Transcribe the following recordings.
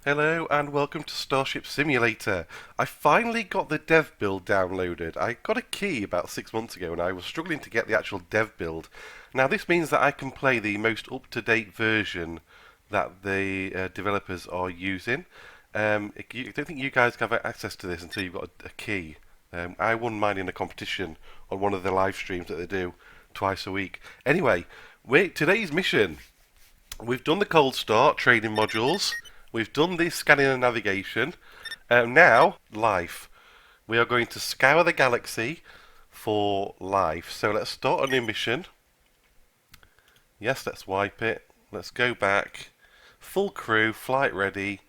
Hello and welcome to Starship Simulator. I finally got the dev build downloaded. I got a key about 6 months ago and I was struggling to get the actual dev build. Now this means that I can play the most up-to-date version that the developers are using. I don't think you guys have access to this until you've got a key. I won mine in a competition on one of the live streams that they do twice a week. Anyway, today's mission. We've done the cold start training modules. We've done the scanning and navigation. Now, life. We are going to scour the galaxy for life. So let's start a new mission. Yes, let's wipe it. Let's go back. Full crew, flight ready,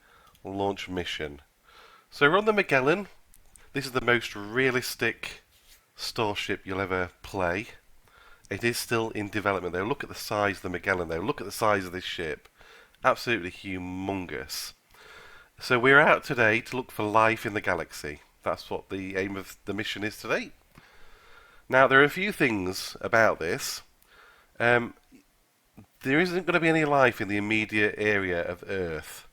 launch mission. So we're on the Magellan. This is the most realistic starship you'll ever play. It is still in development though. Look at the size of the Magellan though. Look at the size of this ship. Absolutely humongous. So we're out today to look for life in the galaxy. That's what the aim of the mission is today. Now there are a few things about this. There isn't going to be any life in the immediate area of Earth.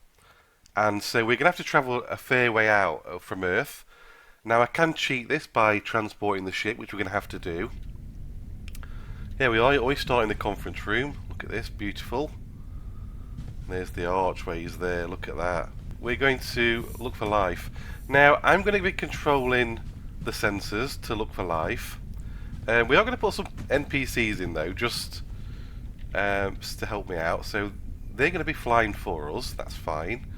And so we're going to have to travel a fair way out from Earth. Now I can cheat this by transporting the ship, which we're going to have to do. Here we are, we start in the conference room. Look at this, beautiful. There's the archways there, look at that. We're going to look for life. Now, I'm going to be controlling the sensors to look for life. We are going to put some NPCs in though, just to help me out. So, they're going to be flying for us, that's fine.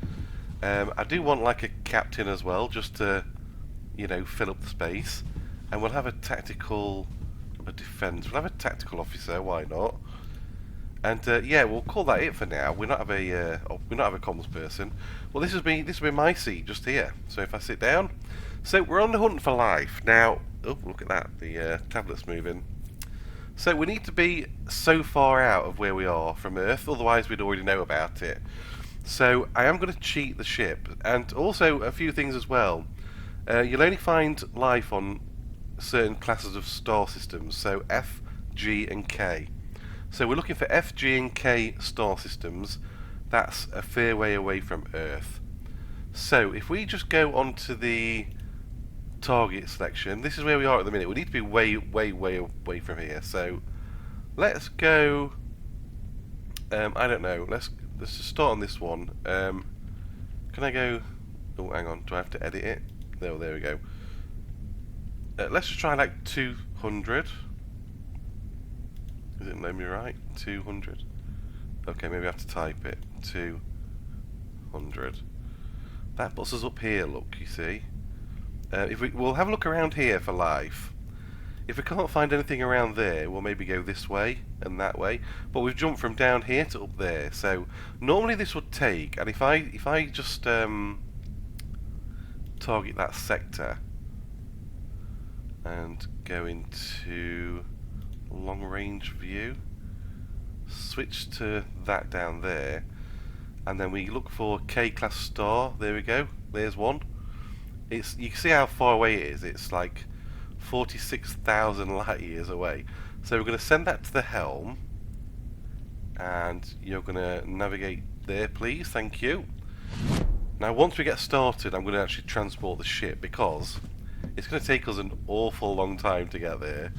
I do want like a captain as well, just to, fill up the space. And we'll have a defence. We'll have a tactical officer, why not? And yeah, we'll call that it for now. We don't have a comms person. Well, this will be my seat just here. So if I sit down, so we're on the hunt for life now. Oh, look at that! The tablet's moving. So we need to be so far out of where we are from Earth, otherwise we'd already know about it. So I am going to cheat the ship, and also a few things as well. You'll only find life on certain classes of star systems. So F, G, and K. So we're looking for F, G and K star systems. That's a fair way away from Earth. So if we just go onto the target selection, this is where we are at the minute. We need to be way away from here. So let's go. I don't know. Let's just start on this one. Can I go? Oh, hang on. Do I have to edit it? No, there we go. Let's just try like 200. Is it letting me right? 200. Okay, maybe I have to type it. 200. That puts us up here, look, you see. We'll have a look around here for life. If we can't find anything around there, we'll maybe go this way and that way. But we've jumped from down here to up there. So normally this would take, and if I just target that sector and go into long range view, switch to that down there, and then we look for K class star. There we go, there's one. You can see how far away it is. It's like 46,000 light years away. So we're going to send that to the helm, and you're going to navigate there, please. Thank you. Now once we get started, I'm going to actually transport the ship, because it's going to take us an awful long time to get there.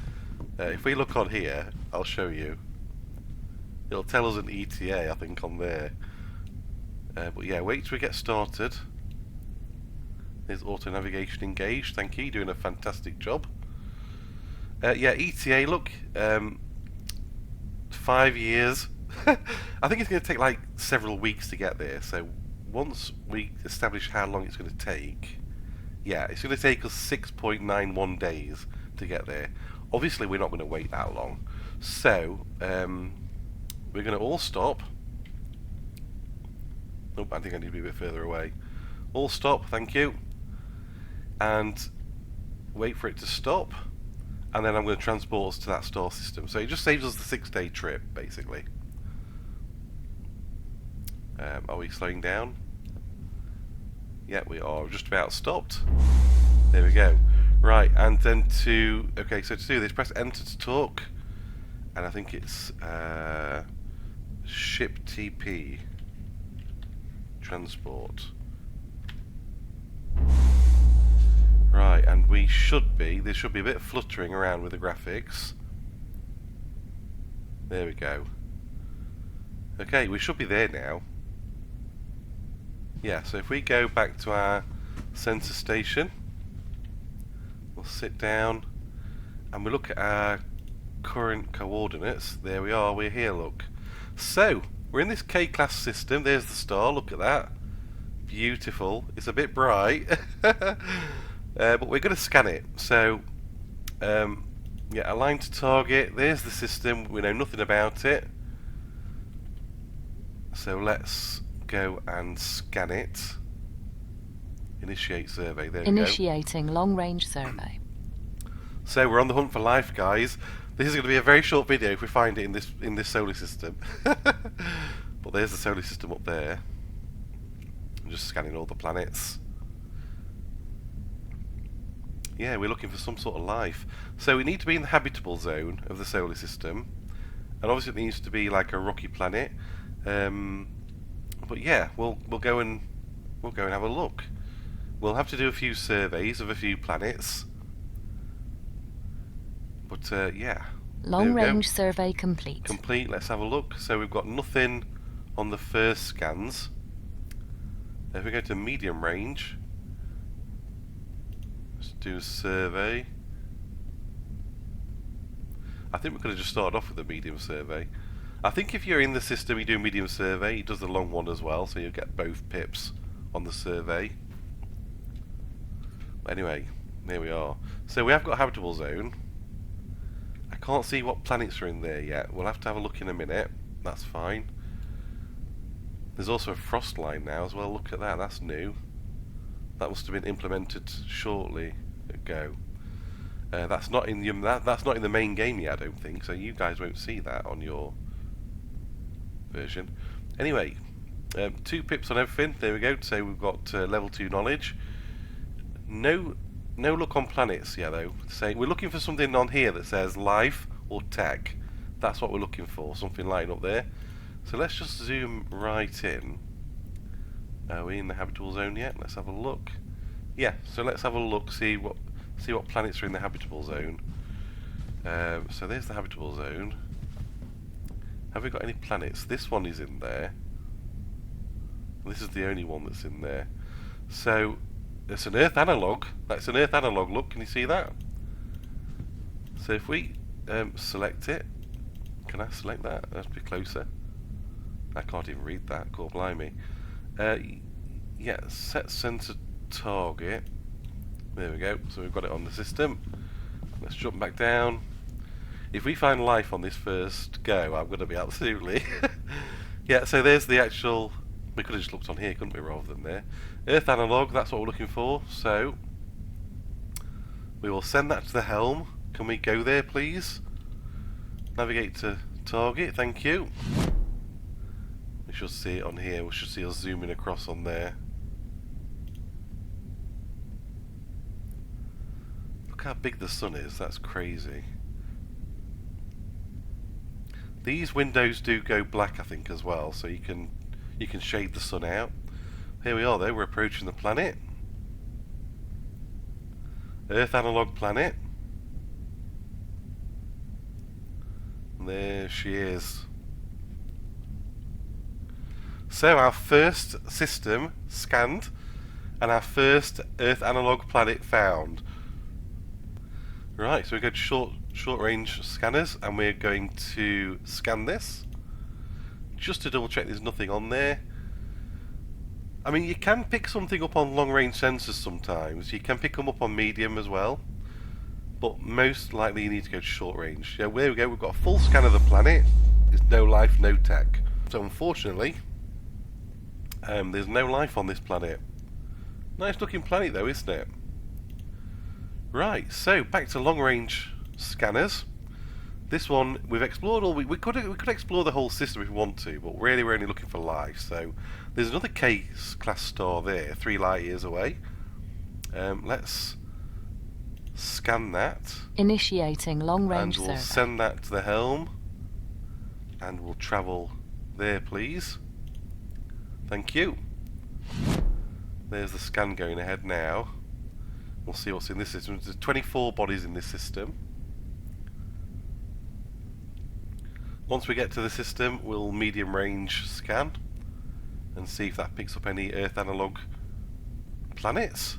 If we look on here, I'll show you. It'll tell us an ETA, I think, on there. But yeah, wait till we get started. There's auto navigation engaged. Thank you, you're doing a fantastic job. Yeah, ETA, look, 5 years. I think it's going to take like several weeks to get there. So once we establish how long it's going to take, yeah, it's going to take us 6.91 days to get there. Obviously, we're not going to wait that long. So, we're going to all stop. Oh, I think I need to be a bit further away. All stop, thank you. And wait for it to stop. And then I'm going to transport us to that star system. So it just saves us the 6-day trip, basically. Are we slowing down? Yeah, we are. Just about stopped. There we go. Right, and then okay, so to do this, press enter to talk, and I think it's ship TP transport. Right, and we should be, there should be a bit of fluttering around with the graphics. There we go. Okay, we should be there now. Yeah, so if we go back to our sensor station, we'll sit down and we look at our current coordinates. There we are, we're here, look. So, we're in this K-class system. There's the star, look at that. Beautiful. It's a bit bright. But we're going to scan it. So, yeah, align to target. There's the system. We know nothing about it. So let's go and scan it. Initiate survey. There we go. Initiating long-range survey. So we're on the hunt for life, guys. This is going to be a very short video if we find it in this solar system. But there's the solar system up there. I'm just scanning all the planets. Yeah, we're looking for some sort of life. So we need to be in the habitable zone of the solar system, and obviously it needs to be like a rocky planet. But yeah, we'll go and have a look. We'll have to do a few surveys of a few planets. But yeah. Long-range survey complete. Complete. Let's have a look. So we've got nothing on the first scans. If we go to medium range, let's do a survey. I think we could have just started off with a medium survey. I think if you're in the system, you do a medium survey. It does the long one as well, so you'll get both pips on the survey. Anyway, there we are. So we have got a habitable zone. I can't see what planets are in there yet. We'll have to have a look in a minute. That's fine. There's also a frost line now as well. Look at that. That's new. That must have been implemented shortly ago. That's not in the main game yet, I don't think. So you guys won't see that on your version. Anyway, 2 pips on everything. There we go. So we've got level 2 knowledge. No look on planets yet though. So we're looking for something on here that says life or tech. That's what we're looking for. Something lighting up there. So let's just zoom right in. Are we in the habitable zone yet? Let's have a look. Yeah. So let's have a look. See what planets are in the habitable zone. So there's the habitable zone. Have we got any planets? This one is in there. This is the only one that's in there. So it's an Earth analog. That's an Earth analog. Look, can you see that? So if we select it, can I select that? Let's be closer. I can't even read that. God blimey. Yeah, set sensor target. There we go. So we've got it on the system. Let's jump back down. If we find life on this first go, I'm going to be absolutely... Yeah, so there's the actual... We could have just looked on here, couldn't we, rather than there. Earth analog, that's what we're looking for. So we will send that to the helm. Can we go there, please? Navigate to target, thank you. We should see it on here. We should see us zooming across on there. Look how big the sun is. That's crazy. These windows do go black, I think, as well, so you can shade the sun out. Here we are, though. We're approaching the planet. Earth analog planet. And there she is. So our first system scanned, and our first Earth analog planet found. Right, so we go to short range scanners, and we're going to scan this just to double check there's nothing on there. I mean, you can pick something up on long range sensors sometimes. You can pick them up on medium as well, but most likely you need to go to short range. Yeah, there we go. We've got a full scan of the planet. There's no life, no tech. So unfortunately, there's no life on this planet. Nice looking planet though, isn't it? Right, so back to long range scanners. This one we've explored all. We could explore the whole system if we want to, but really we're only looking for life. So there's another K-class star there, 3 light years away. Let's scan that. Initiating long-range survey. And we'll send that to the helm, and we'll travel there, please. Thank you. There's the scan going ahead now. We'll see what's in this system. There's 24 bodies in this system. Once we get to the system, we'll medium range scan and see if that picks up any Earth analog planets.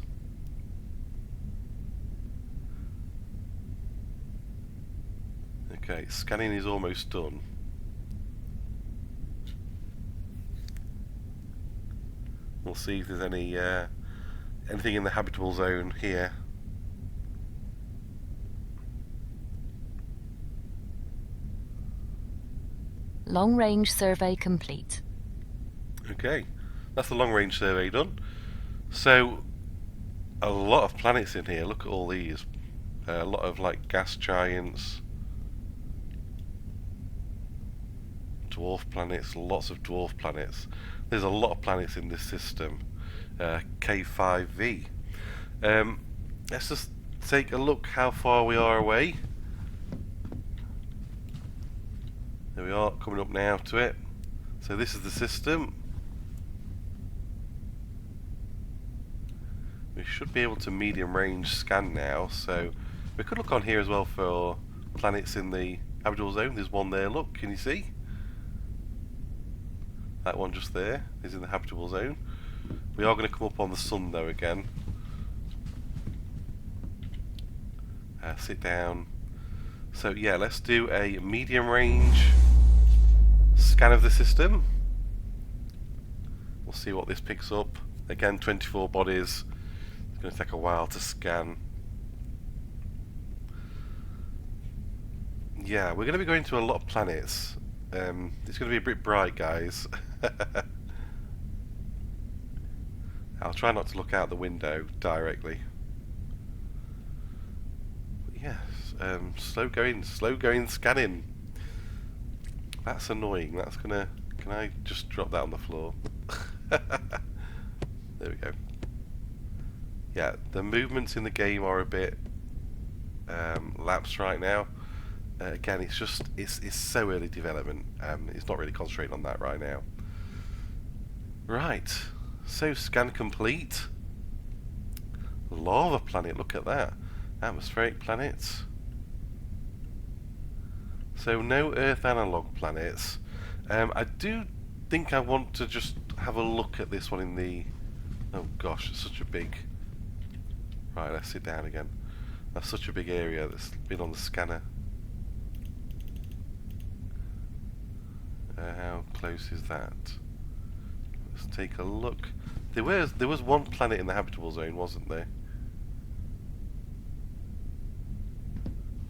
Okay, scanning is almost done. We'll see if there's any anything in the habitable zone here. Long range survey complete. Okay, that's the long range survey done. So, a lot of planets in here. Look at all these. A lot of like gas giants, dwarf planets, lots of dwarf planets. There's a lot of planets in this system. K5V. Let's just take a look how far we are away. There we are, coming up now to it. So this is the system. We should be able to medium range scan now, so we could look on here as well for planets in the habitable zone. There's one there, look, can you see? That one just there is in the habitable zone. We are going to come up on the sun though again. Sit down. So yeah, let's do a medium range scan of the system. We'll see what this picks up. Again, 24 bodies. It's going to take a while to scan. Yeah, we're going to be going to a lot of planets. It's going to be a bit bright, guys. I'll try not to look out the window directly. But yes, slow going scanning. That's annoying. That's gonna. Can I just drop that on the floor? There we go. Yeah, the movements in the game are a bit lapsed right now. Again, it's just it's so early development. It's not really concentrating on that right now. Right, so scan complete. Lava planet, look at that. Atmospheric planets. So no Earth analog planets. I do think I want to just have a look at this one in the... Oh gosh, it's such a big... Right, let's sit down again. That's such a big area that's been on the scanner. How close is that? Let's take a look. There was one planet in the habitable zone, wasn't there?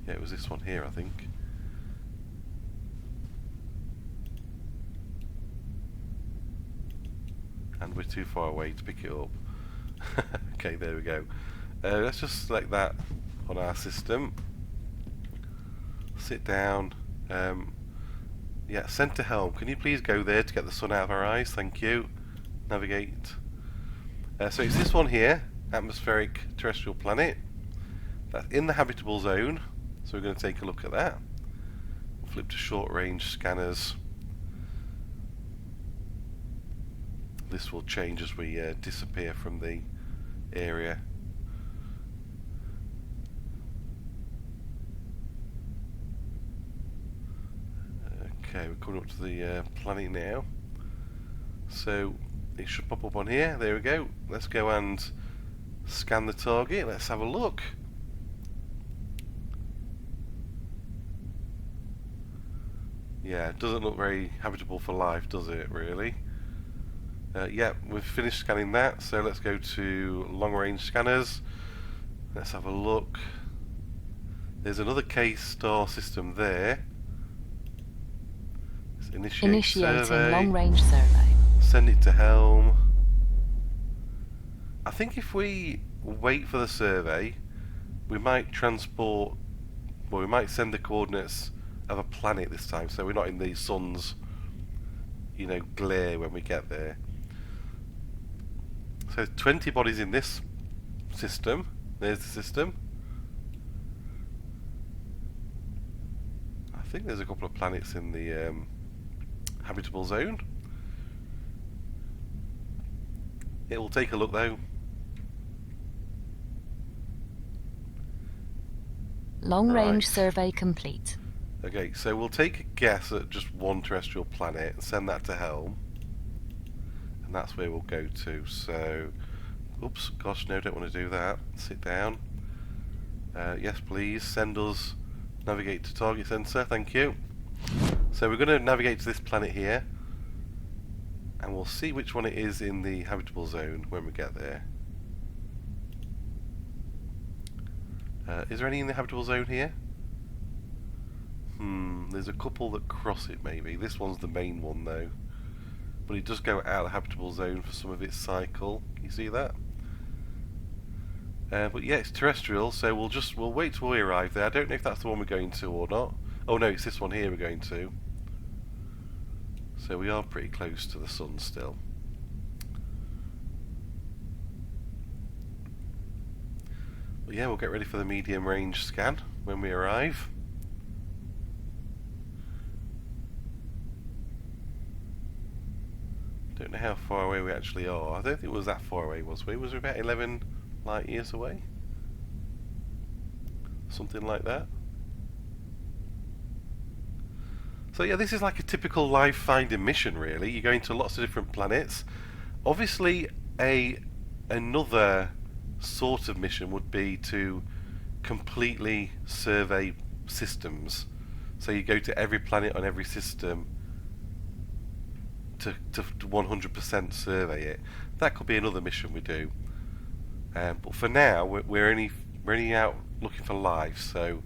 Yeah, it was this one here, I think. And we're too far away to pick it up. Okay, there we go. Let's just select that on our system. Sit down. Yeah, center helm. Can you please go there to get the sun out of our eyes? Thank you. Navigate. So it's this one here, atmospheric terrestrial planet. That's in the habitable zone. So we're going to take a look at that. Flip to short range scanners. This will change as we disappear from the area. Okay, we're coming up to the planet now. So it should pop up on here. There we go. Let's go and scan the target. Let's have a look. Yeah, it doesn't look very habitable for life, does it, really? Yeah, we've finished scanning that, so let's go to long range scanners. Let's have a look. There's another K-star system there. Let's Initiating survey. long range survey. Send it to helm. I think if we wait for the survey, we might transport, well, we might send the coordinates of a planet this time, so we're not in the sun's, you know, glare when we get there. So 20 bodies in this system. There's the system. I think there's a couple of planets in the habitable zone. It will take a look though. Long-range Right. survey complete. Okay, so we'll take a guess at just one terrestrial planet and send that to Helm. And that's where we'll go to. So, oops, gosh, no, don't want to do that. Sit down. Yes, please, send us navigate to target sensor, thank you. So we're going to navigate to this planet here. And we'll see which one it is in the habitable zone when we get there. Is there any in the habitable zone here? There's a couple that cross it maybe. This one's the main one though. But it does go out of the habitable zone for some of its cycle. Can you see that? But yeah, it's terrestrial, so we'll wait till we arrive there. I don't know if that's the one we're going to or not. Oh no, it's this one here we're going to. So we are pretty close to the sun still. But yeah, we'll get ready for the medium range scan when we arrive. Don't know how far away we actually are. I don't think it was that far away, was we? Was we about 11 light years away? Something like that. So yeah, this is like a typical live finding mission really. You're going to lots of different planets. Obviously another sort of mission would be to completely survey systems. So you go to every planet on every system to 100% survey it. That could be another mission we do. But for now, we're only out looking for life. So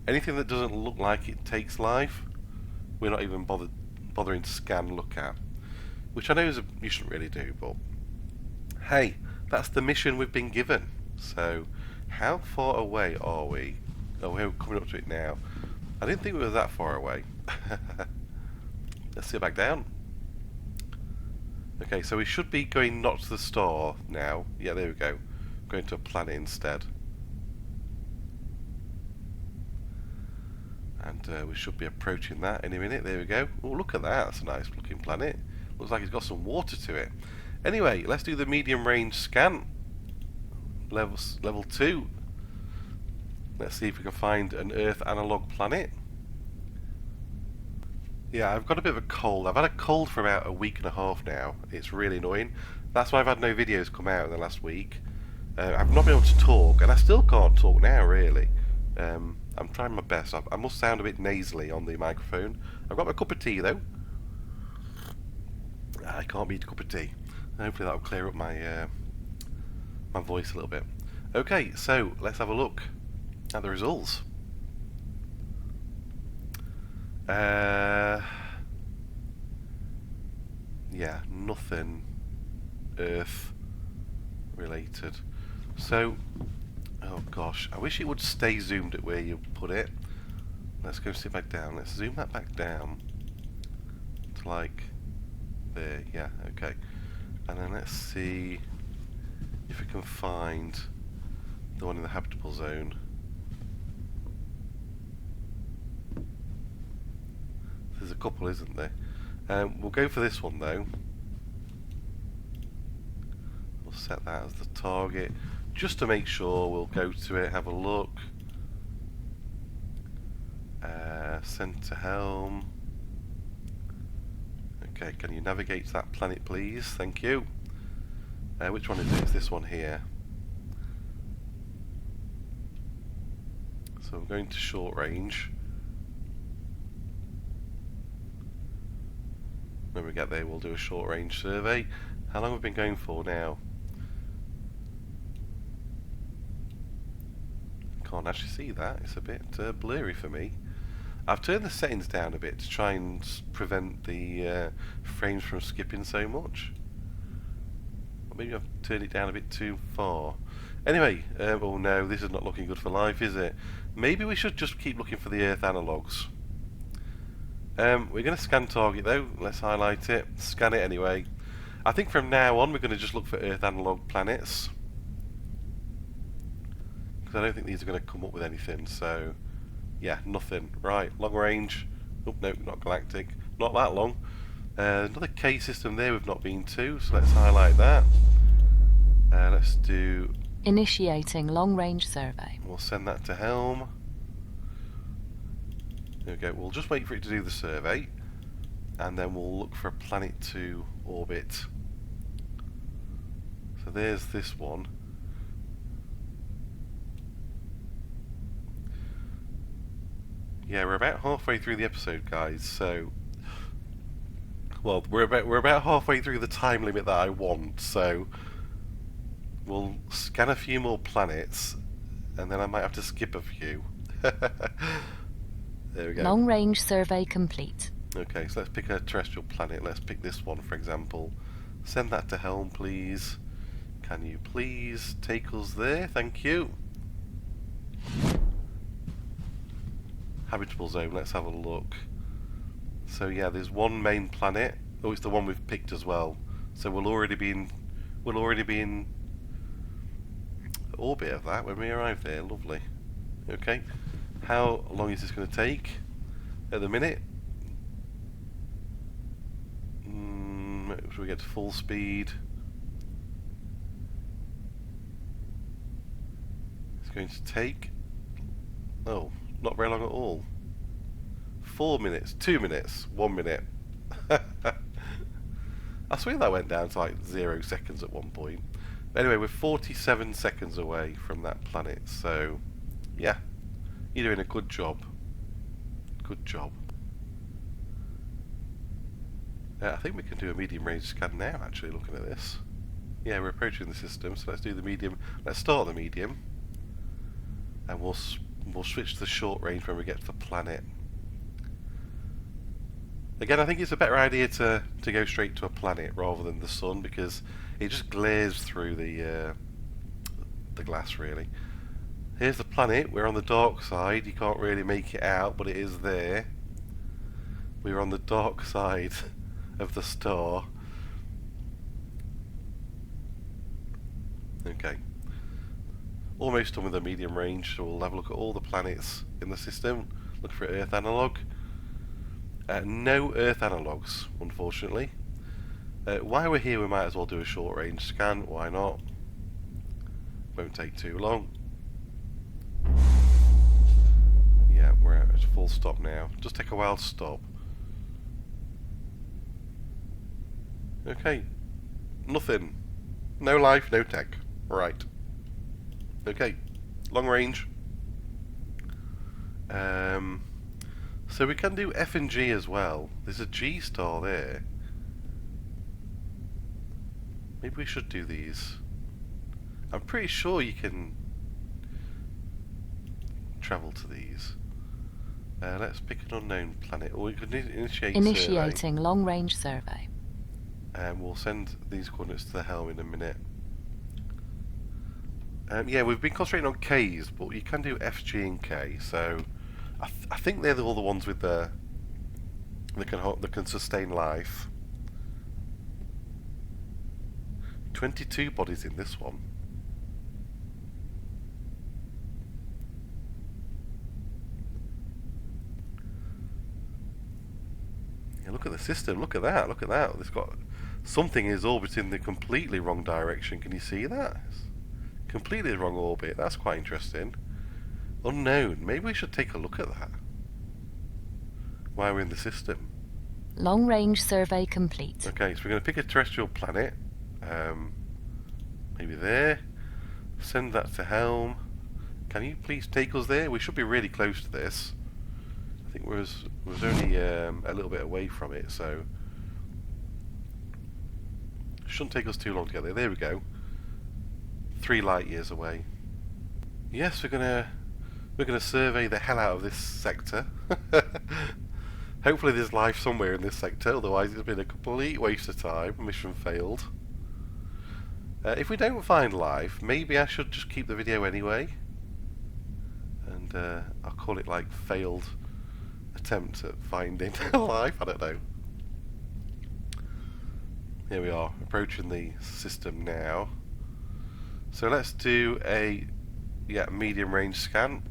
anything that doesn't look like it takes life, we're not even bothering to scan and look at. Which I know you shouldn't really do, but hey, that's the mission we've been given. So how far away are we? Oh, we're coming up to it now. I didn't think we were that far away. Let's sit back down. Okay, so we should be going not to the star now. Yeah, there we go. Going to a planet instead. And we should be approaching that any minute. There we go. Oh, look at that. That's a nice looking planet. Looks like it's got some water to it. Anyway, let's do the medium range scan. Level 2. Let's see if we can find an Earth analog planet. Yeah, I've got a bit of a cold. I've had a cold for about a week and a half now. It's really annoying. That's why I've had no videos come out in the last week. I've not been able to talk, and I still can't talk now, really. I'm trying my best. I must sound a bit nasally on the microphone. I've got my cup of tea, though. I can't beat a cup of tea. Hopefully that will clear up my my voice a little bit. Okay, so let's have a look at the results. Yeah, nothing Earth related. So, oh gosh, I wish it would stay zoomed at where you put it. Let's go sit back down. Let's zoom that back down to like there. Yeah, okay. And then let's see if we can find the one in the habitable zone. There's a couple, isn't there? We'll go for this one though. We'll set that as the target just to make sure. We'll go to it, have a look. Send to Helm. Okay, can you navigate to that planet please? Thank you. Which one is it? It's this one here. So I'm going to short range. When we get there we'll do a short range survey. How long have we been going for now? Can't actually see that. It's a bit blurry for me. I've turned the settings down a bit to try and prevent the frames from skipping so much. Or maybe I've turned it down a bit too far. Anyway, oh no, this is not looking good for life, is it? Maybe we should just keep looking for the Earth analogues. We're going to scan target though. Let's highlight it. Scan it anyway. I think from now on we're going to just look for Earth analog planets. Because I don't think these are going to come up with anything, so yeah, nothing. Right, long range. Oh no, not galactic. Not that long. Another K system there we've not been to, so let's highlight that. Let's do... Initiating long-range survey. We'll send that to Helm. There we go. We'll just wait for it to do the survey, and then we'll look for a planet to orbit. So there's this one. Yeah, we're about halfway through the episode, guys. So, well, we're about halfway through the time limit that I want. So, we'll scan a few more planets, and then I might have to skip a few. There we go. Long-range survey complete. Okay, so let's pick a terrestrial planet. Let's pick this one, for example. Send that to Helm, please. Can you please take us there? Thank you. Habitable zone, let's have a look. So yeah, there's one main planet. Oh, it's the one we've picked as well. So we'll already be in orbit of that when we arrive there. Lovely. Okay. How long is this going to take? At the minute? Should we get to full speed? It's going to take... Oh, not very long at all. 4 minutes, 2 minutes, 1 minute. I swear that went down to like 0 seconds at one point. But anyway, we're 47 seconds away from that planet, so yeah, you're doing a good job. Good job. I think we can do a medium range scan now, actually, looking at this. Yeah, we're approaching the system, so let's do the medium. Let's start the medium, and we'll switch to the short range when we get to the planet. Again, I think it's a better idea to go straight to a planet rather than the sun, because it just glares through the glass, really. Here's the planet. We're on the dark side. You can't really make it out, but it is there. We're on the dark side of the star. Okay. Almost done with the medium range, so we'll have a look at all the planets in the system. Look for Earth analog. No Earth analogues, unfortunately. While we're here, we might as well do a short range scan. Why not? Won't take too long. Yeah, we're at full stop now. Just take a while to stop. Okay. Nothing. No life, no tech. Right. Okay. Long range. So we can do F and G as well. There's a G star there. Maybe we should do these. I'm pretty sure you can travel to these. Let's pick an unknown planet, or we could Initiating long-range survey. And we'll send these coordinates to the Helm in a minute. Yeah, we've been concentrating on K's, but you can do F, G, and K. So I think they're all the ones with that can sustain life. 22 bodies in this one. Yeah, look at the system. Look at that. Look at that. It's got something is orbiting the completely wrong direction. Can you see that? It's completely wrong orbit. That's quite interesting. Unknown. Maybe we should take a look at that while we're in the system. Long-range survey complete. Okay, so we're going to pick a terrestrial planet. Maybe there. Send that to Helm. Can you please take us there? We should be really close to this. I think we're only a little bit away from it, so shouldn't take us too long to get there. There we go. 3 light years away. Yes, we're gonna survey the hell out of this sector. Hopefully there's life somewhere in this sector, otherwise it's been a complete waste of time. Mission failed. If we don't find life, maybe I should just keep the video anyway. And I'll call it like failed attempt at finding life, I don't know. Here we are, approaching the system now. So let's do a medium range scan.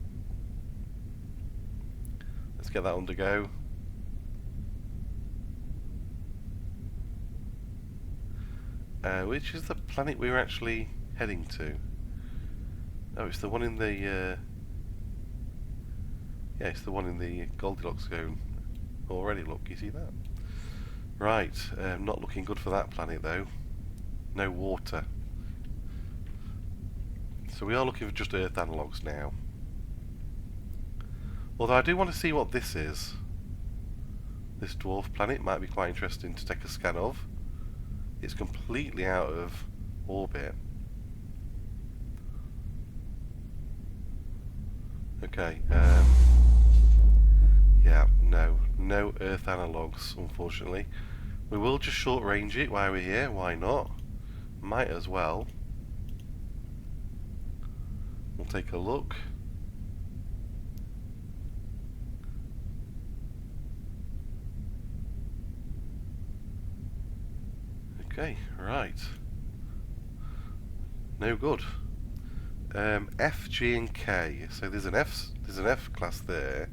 Let's get that undergo. Which is the planet we were actually heading to? Oh, it's the one in the... yeah, it's the one in the Goldilocks zone. Already, look, you see that? Right, not looking good for that planet though. No water. So we are looking for just Earth analogues now. Although I do want to see what this is. This dwarf planet might be quite interesting to take a scan of. It's completely out of orbit. Okay, yeah, no Earth analogues, unfortunately. We will just short range it while we're here, why not? Might as well. We'll take a look. Okay, right. No good. F, G, and K. So there's an F class there.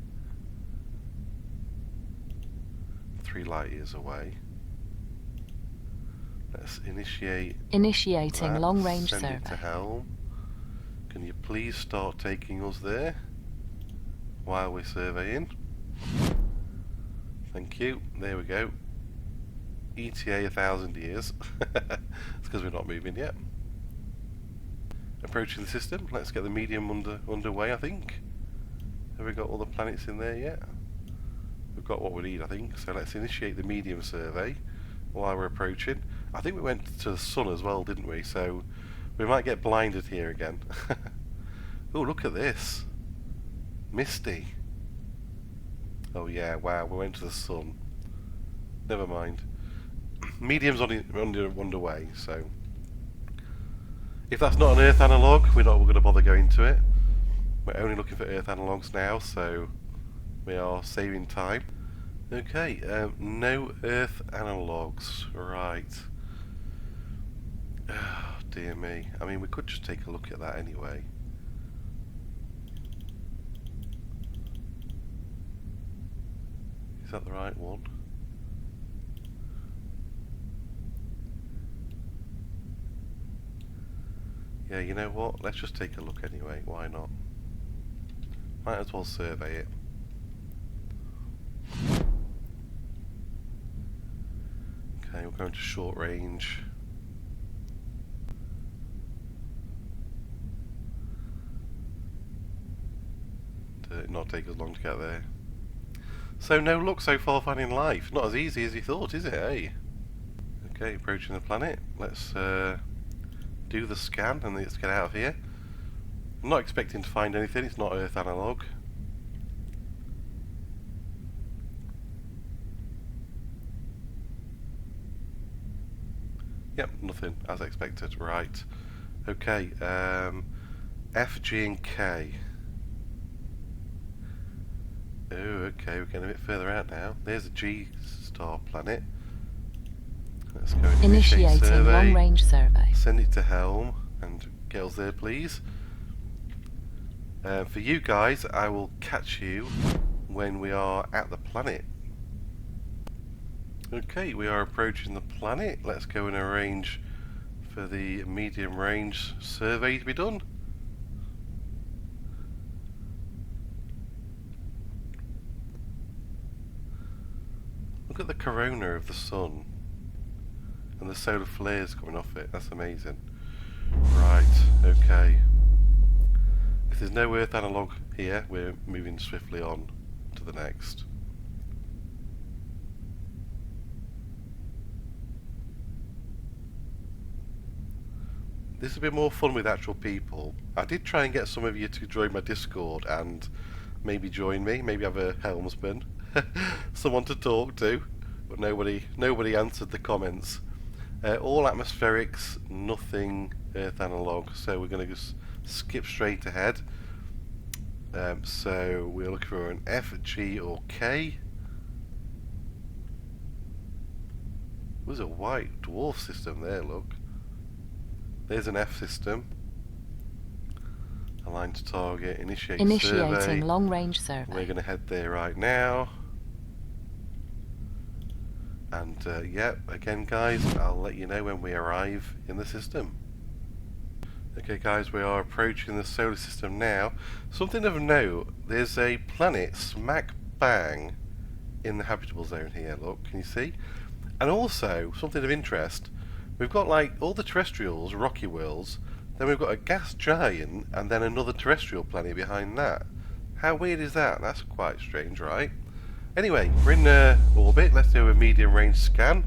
3 light years away. Let's Initiating that. long-range Send it to survey. helm. Can you please start taking us there while we're surveying? Thank you. There we go. ETA 1,000 years. It's because we're not moving yet. Approaching the system. Let's get the medium underway, I think. Have we got all the planets in there yet? We've got what we need, I think. So let's initiate the medium survey while we're approaching. I think we went to the sun as well, didn't we? So we might get blinded here again. Oh, look at this. Misty. Oh yeah, wow, we went to the sun. Never mind. Medium's underway, so if that's not an Earth analogue, we're not going to bother going to it. We're only looking for Earth analogues now, so we are saving time. Okay, no Earth analogues, right. Oh, dear me. I mean, we could just take a look at that anyway. Is that the right one? Yeah, you know what? Let's just take a look anyway. Why not? Might as well survey it. Okay, we're going to short range. Did it not take as long to get there? So no luck so far finding life. Not as easy as you thought, is it, eh? Okay, approaching the planet. Let's do the scan and let's get out of here. I'm not expecting to find anything. It's not Earth analogue. Yep, nothing as expected. Right. Okay. F, G, and K. Oh, okay. We're getting a bit further out now. There's a G star planet. Let's go and initiate Initiating survey. long-range survey. Send it to helm and get us there, please. For you guys, I will catch you when we are at the planet. Okay, we are approaching the planet. Let's go and arrange for the medium range survey to be done. Look at the corona of the sun and the solar flares coming off it. That's amazing. Right, okay. If there's no Earth analogue here, we're moving swiftly on to the next. This will be more fun with actual people. I did try and get some of you to join my Discord and maybe join me, maybe have a helmsman, someone to talk to, but nobody answered the comments. All atmospherics, nothing Earth analogue, so we're going to just skip straight ahead. So we're looking for an F, G, or K. There's a white dwarf system there, look. There's an F system. Align to target, initiating survey. Long-range survey. We're going to head there right now. And yeah, again guys, I'll let you know when we arrive in the system. Okay guys, we are approaching the solar system now. Something of note, there's a planet smack bang in the habitable zone here, look, can you see? And also, something of interest, we've got like all the terrestrials, rocky worlds, then we've got a gas giant, and then another terrestrial planet behind that. How weird is that? That's quite strange, right? Anyway, we're in orbit, let's do a medium range scan.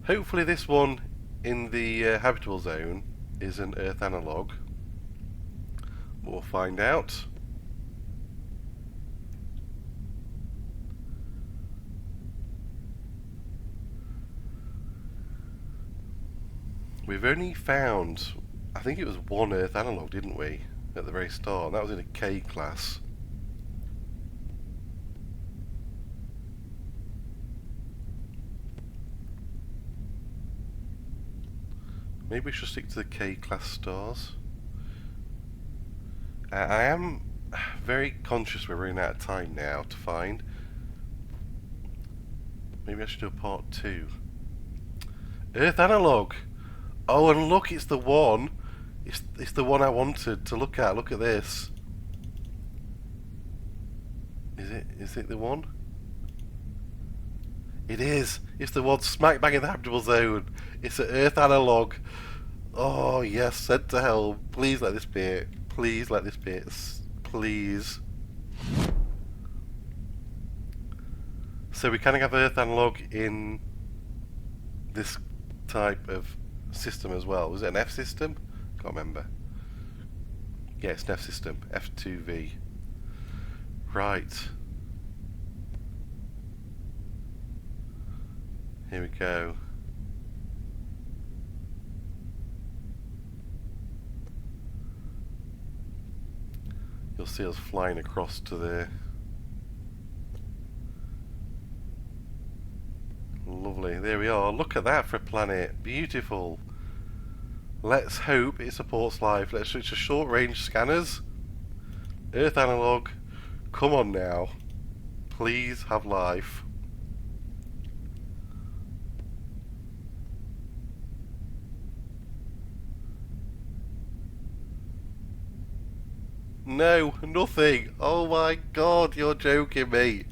Hopefully this one in the habitable zone is an Earth analog. We'll find out. We've only found, I think it was one Earth analog, didn't we, at the very start? That was in a K class. Maybe we should stick to the K class stars. I am very conscious we're running out of time now to find. Maybe I should do a part 2. Earth analog! Oh, and look, it's the one. It's the one I wanted to look at. Look at this. Is it the one? It is. It's the one smack bang in the habitable zone. It's an Earth analog. Oh yes, sent to hell. Please let this be it. Please let this be it. Please. So we can have Earth analog in this type of system as well. Was it an F system? Can't remember. Yeah, it's an F system. F2V. Right. Here we go. You'll see us flying across to there. Lovely. There we are. Look at that for a planet. Beautiful. Let's hope it supports life. Let's switch to short range scanners. Earth analog. Come on now. Please have life. No, nothing. Oh my god, you're joking me.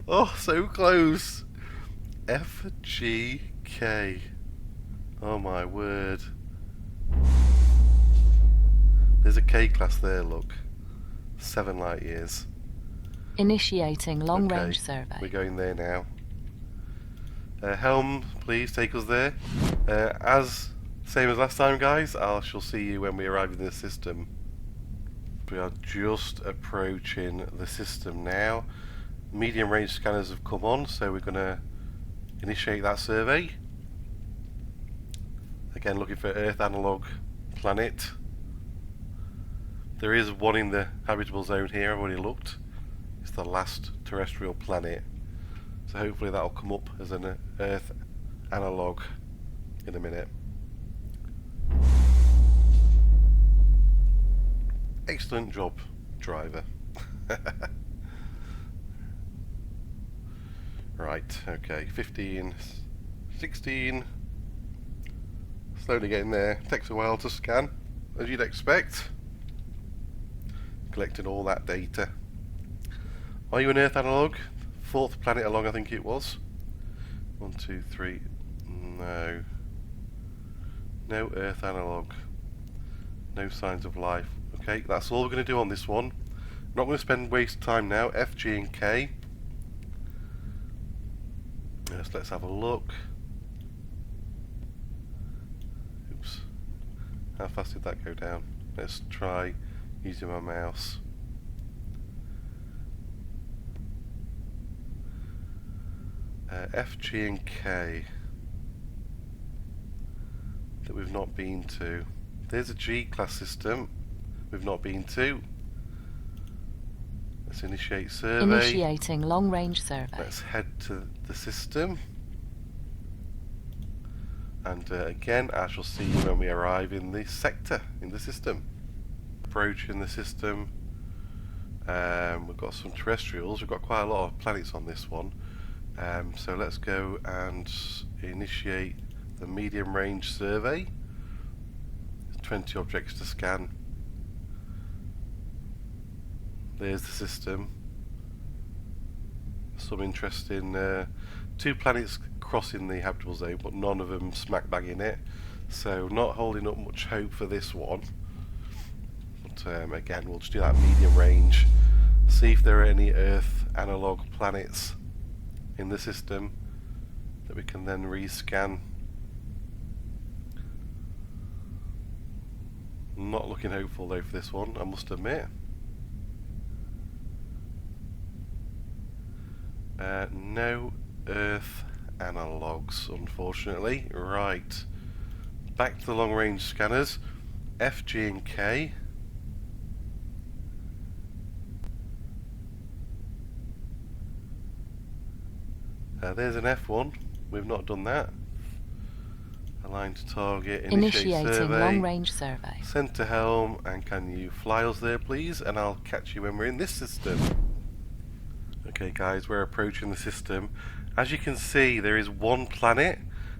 Oh, so close. FGK. Oh my word. There's a K class there, look. 7 light years. Initiating long Okay, range survey. we're going there now. Helm, please take us there. Same as last time, guys, I shall see you when we arrive in the system. We are just approaching the system now. Medium range scanners have come on, so we're going to initiate that survey. Again, looking for Earth analog planet. There is one in the habitable zone here, I've already looked. It's the last terrestrial planet. So hopefully that'll come up as an Earth analog in a minute. Excellent job, driver. Right, okay, 15, 16. Slowly getting there. Takes a while to scan, as you'd expect. Collecting all that data. Are you an Earth analog? 4th planet along, I think it was. 1, 2, 3. No. No Earth analog. No signs of life. Okay, that's all we're going to do on this one. Not going to waste time now. F, G and K. Yes, let's have a look. Oops. How fast did that go down? Let's try using my mouse. F, G and K that we've not been to. There's a G class system we've not been to. Let's initiate survey. Initiating long range survey. Let's head to the system. And again, I shall see you when we arrive in the sector, in the system. Approaching the system. We've got some terrestrials. We've got quite a lot of planets on this one. So let's go and initiate the medium range survey. 20 objects to scan. There's the system. Some interesting 2 planets crossing the habitable zone, but none of them smack bang in it. So not holding up much hope for this one. But again, we'll just do that medium range. See if there are any Earth analog planets in the system that we can then rescan. Not looking hopeful though for this one, I must admit. No Earth analogs, unfortunately. Right, back to the long range scanners. F, G and K. There's an F1. We've not done that. Align to target. Initiating survey. long-range survey. Send to helm. And can you fly us there, please? And I'll catch you when we're in this system. Okay, guys, we're approaching the system. As you can see, there is one planet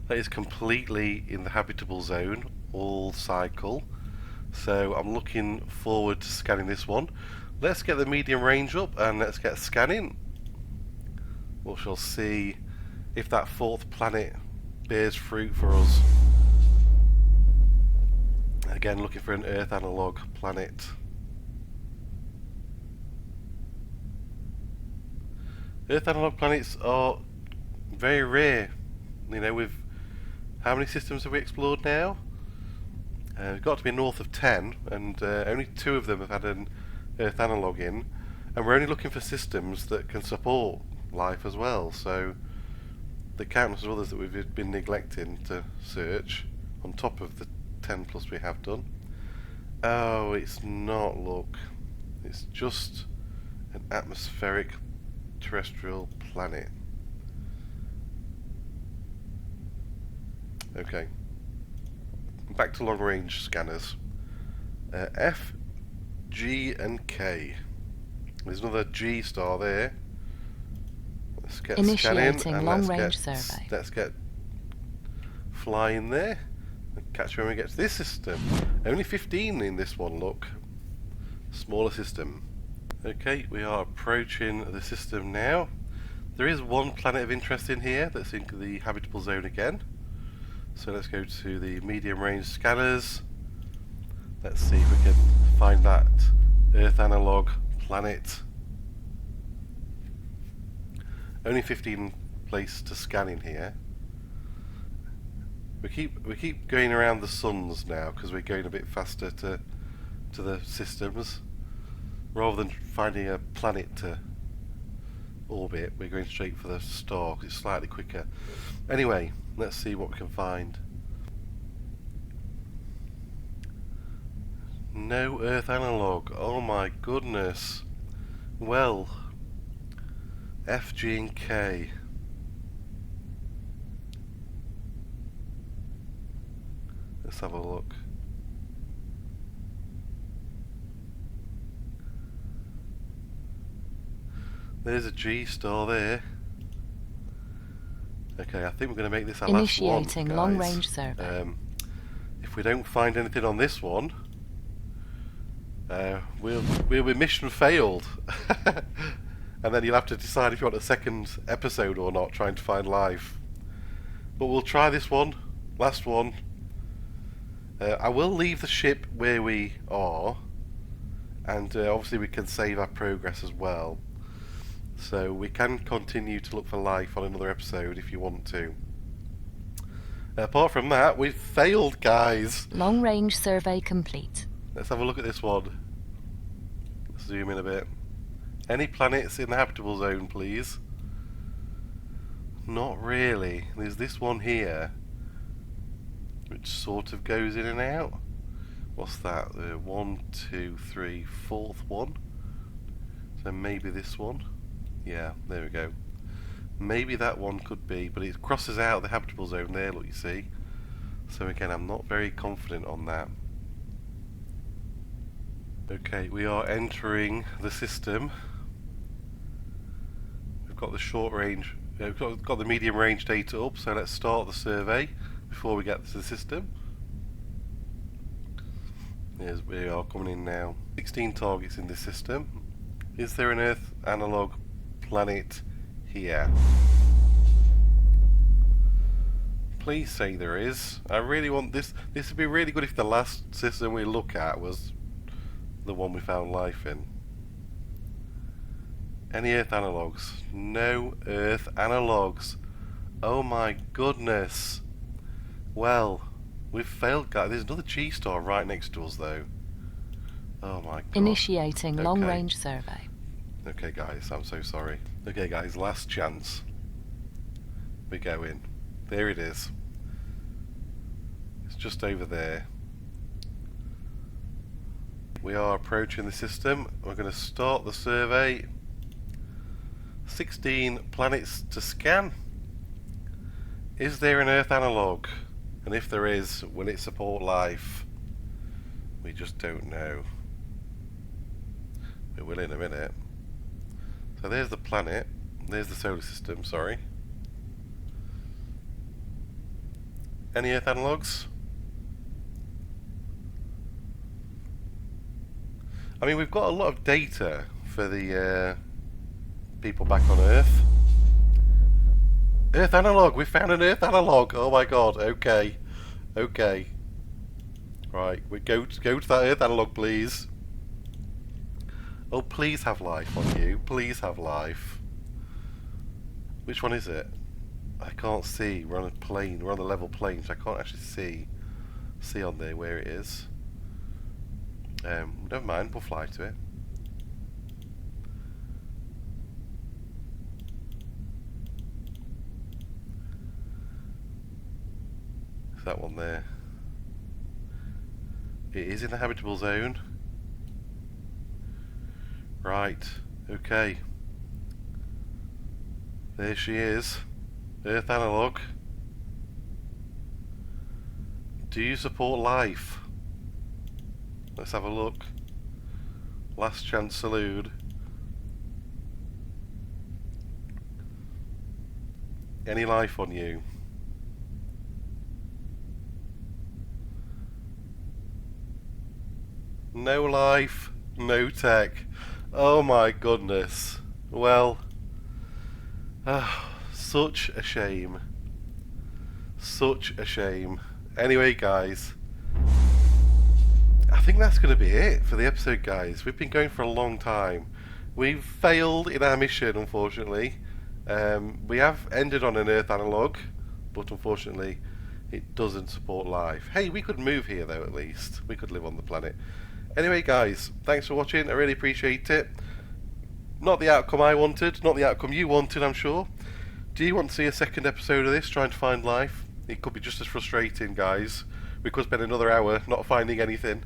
that is completely in the habitable zone, all cycle. So I'm looking forward to scanning this one. Let's get the medium range up and let's get scanning. We shall see if that 4th planet bears fruit for us. Again, looking for an Earth analog planet. Earth analog planets are very rare. You know, with how many systems have we explored now? We've got to be north of 10, and only 2 of them have had an Earth analog in, and we're only looking for systems that can support life as well. So the countless others that we've been neglecting to search, on top of the 10 plus we have done. Oh, it's not. Look, it's just an atmospheric terrestrial planet. Okay, back to long range scanners. F, G and K. There's another G star there. Let's get Initiating scanning and long-range survey. Let's get flying there and catch when we get to this system. Only 15 in this one, look. Smaller system. Okay, we are approaching the system now. There is one planet of interest in here that's in the habitable zone again. So let's go to the medium range scanners. Let's see if we can find that Earth analog planet. Only 15 places to scan in here. We keep going around the suns now because we're going a bit faster to the systems. Rather than finding a planet to orbit, we're going straight for the star because it's slightly quicker. Anyway, let's see what we can find. No Earth analog. Oh my goodness. Well, F, G and K. Let's have a look. There's a G star there. Okay, I think we're going to make this our last one, Initiating guys. long-range survey. If we don't find anything on this one, we'll be mission failed. And then you'll have to decide if you want a second episode or not, trying to find life. But we'll try this one, last one. I will leave the ship where we are, and obviously we can save our progress as well. So we can continue to look for life on another episode if you want to. Apart from that, we've failed, guys. Long-range survey complete. Let's have a look at this one. Let's zoom in a bit. Any planets in the habitable zone, please? Not really. There's this one here, which sort of goes in and out. What's that? 1, 2, 3, 4th one. So maybe this one. Yeah, there we go. Maybe that one could be, but it crosses out the habitable zone there, look, you see. So again, I'm not very confident on that. Okay, we are entering the system. We've got the short range, we've got the medium range data up, so let's start the survey before we get to the system. Yes, we are coming in now. 16 targets in this system. Is there an Earth analog planet here? Please say there is. I really want this. This would be really good if the last system we look at was the one we found life in. Any Earth analogs? No Earth analogs. Oh my goodness. Well, we've failed, guys. There's another G-star right next to us, though. Oh my god. Initiating Okay. long-range survey. Okay, guys, I'm so sorry. Okay, guys, last chance. We go in. There it is. It's just over there. We are approaching the system. We're going to start the survey. 16 planets to scan. Is there an Earth analog? And if there is, will it support life? We just don't know. We will in a minute. So there's the planet. There's the solar system, sorry. Any Earth analogs? I mean, we've got a lot of data for the people back on Earth. Earth analog! We found an Earth analog! Oh my god, okay. Okay. Right, we go to that Earth analog, please. Oh, please have life on you. Please have life. Which one is it? I can't see. We're on a plane. We're on a level plane, so I can't actually see on there where it is. Never mind. We'll fly to it. Is that one there? It is in the habitable zone. Right. Okay. There she is. Earth analog. Do you support life? Let's have a look. Last chance salute. Any life on you? No life, no tech. Oh my goodness. Well, such a shame. Such a shame. Anyway, guys, I think that's going to be it for the episode, guys. We've been going for a long time. We've failed in our mission, unfortunately. We have ended on an Earth analog, but unfortunately it doesn't support life. Hey, we could move here though, at least. We could live on the planet. Anyway, guys, thanks for watching. I really appreciate it. Not the outcome I wanted, not the outcome you wanted, I'm sure. Do you want to see a second episode of this, trying to find life? It could be just as frustrating, guys. We could spend another hour not finding anything.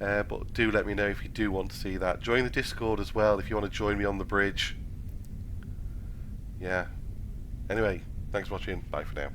But do let me know if you do want to see that. Join the Discord as well if you want to join me on the bridge. Yeah. Anyway, thanks for watching. Bye for now.